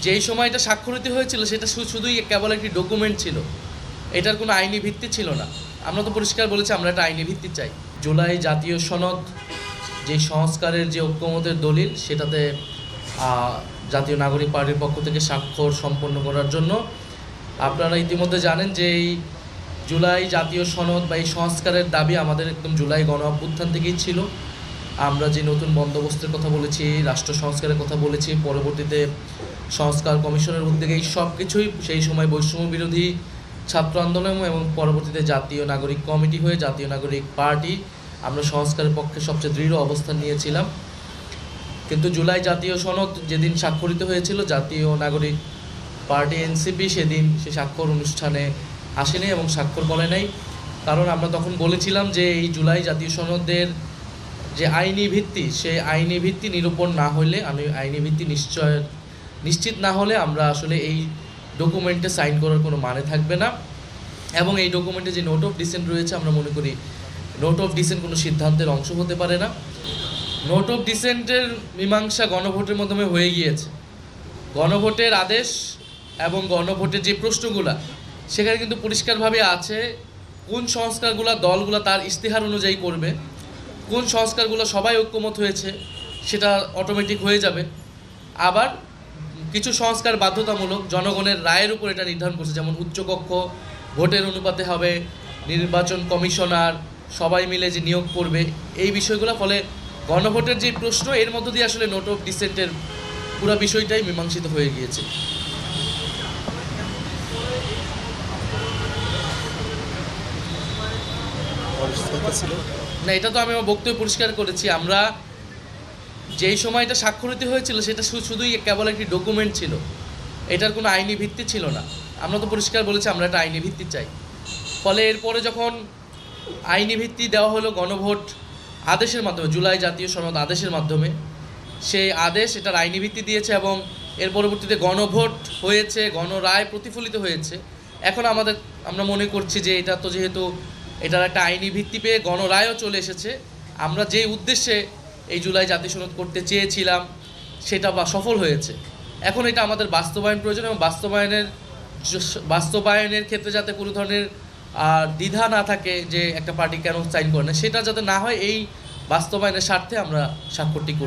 যেই সময়টা স্বাক্ষরিত হয়েছিল সেটা শুধুই কেবল একটি ডকুমেন্ট ছিল, এটার কোনো আইনি ভিত্তি ছিল না। আমরা তো পরিষ্কার বলেছি আমরা একটা আইনি ভিত্তি চাই। জুলাই জাতীয় সনদ যে সংস্কারের যে ঐক্যমতের দলিল, সেটাতে জাতীয় নাগরিক পার্টির পক্ষ থেকে স্বাক্ষর সম্পন্ন করার জন্য আপনারা ইতিমধ্যে জানেন যে এই জুলাই জাতীয় সনদ বা এই সংস্কারের দাবি আমাদের একদম জুলাই গণ অভ্যুত্থান থেকেই ছিল। আমরা যে নতুন বন্দোবস্তের কথা বলেছি, রাষ্ট্র সংস্কারের কথা বলেছি, পরবর্তীতে সংস্কার কমিশনের উদ্যোগে এই সব কিছুই সেই সময় বৈষম্য বিরোধী ছাত্র আন্দোলন এবং পরবর্তীতে জাতীয় নাগরিক কমিটি হয়ে জাতীয় নাগরিক পার্টি আমরা সংস্কারের পক্ষে সবচেয়ে দৃঢ় অবস্থান নিয়েছিলাম। কিন্তু জুলাই জাতীয় সনদ যেদিন স্বাক্ষরিত হয়েছিল, জাতীয় নাগরিক পার্টি এনসিপি সেদিন সে স্বাক্ষর অনুষ্ঠানে আসেনি এবং স্বাক্ষর করে নাই। কারণ আমরা তখন বলেছিলাম যে এই জুলাই জাতীয় সনদের যে আইনি ভিত্তি, সেই আইনি ভিত্তি নিরূপণ না হলে, আইনি ভিত্তি নিশ্চিত না হলে আমরা আসলে এই ডকুমেন্টে সাইন করার কোনো মানে থাকবে না। এবং এই ডকুমেন্টে যে নোট অফ ডিসেন্ট রয়েছে, আমরা মনে করি নোট অফ ডিসেন্ট কোনো সিদ্ধান্তের অংশ হতে পারে না। নোট অফ ডিসেন্টের মীমাংসা গণভোটের মাধ্যমে হয়ে গিয়েছে। গণভোটের আদেশ এবং গণভোটের যে প্রশ্নগুলো, সেখানে কিন্তু পরিষ্কারভাবে আছে কোন সংস্কারগুলো দলগুলো তার ইশতেহার অনুযায়ী করবে, কোন সংস্কারগুলো সবাই ঐক্যমত হয়েছে সেটা অটোমেটিক হয়ে যাবে। আবার কিছু সংস্কার বাধ্যতামূলক, জনগণের রায়ের উপর এটা নির্ধারণ করছে, যেমন উচ্চকক্ষ ভোটের অনুপাতে হবে, নির্বাচন কমিশনার সবাই মিলে যে নিয়োগ করবে, এই বিষয়গুলো। ফলে গণভোটের যে প্রশ্ন, এর মধ্য দিয়ে আসলে নোট অফ ডিসেন্টের পুরো বিষয়টাই মীমাংসিত হয়ে গিয়েছে। না, এটা তো আমি আমার বক্তব্য পরিষ্কার করেছি। আমরা যেই সময়টা স্বাক্ষরিত হয়েছিল সেটা শুধুই কেবল একটি ডকুমেন্ট ছিল, এটার কোনো আইনি ভিত্তি ছিল না। আমরা তো পরিষ্কার বলেছি আমরা একটা আইনি ভিত্তি চাই। ফলে এরপরে যখন আইনি ভিত্তি দেওয়া হলো গণভোট আদেশের মাধ্যমে, জুলাই জাতীয় সনদ আদেশের মাধ্যমে, সেই আদেশ এটার আইনি ভিত্তি দিয়েছে এবং এর পরবর্তীতে গণভোট হয়েছে, গণরায় প্রতিফলিত হয়েছে। এখন আমরা মনে করছি যে এটা তো যেহেতু এটার একটা আইনি ভিত্তি পেয়ে গণরায়ও চলে এসেছে, আমরা যে উদ্দেশ্যে এই জুলাই জাতীয় সনদ করতে চেয়েছিলাম সেটা সফল হয়েছে। এখন এটা আমাদের বাস্তবায়ন প্রয়োজন এবং বাস্তবায়নের ক্ষেত্রে যাতে কোনো ধরনের দ্বিধা না থাকে যে একটা পার্টি কেন সাইন করে না, সেটা যাতে না হয়, এই বাস্তবায়নের স্বার্থে আমরা স্বাক্ষরটি করি।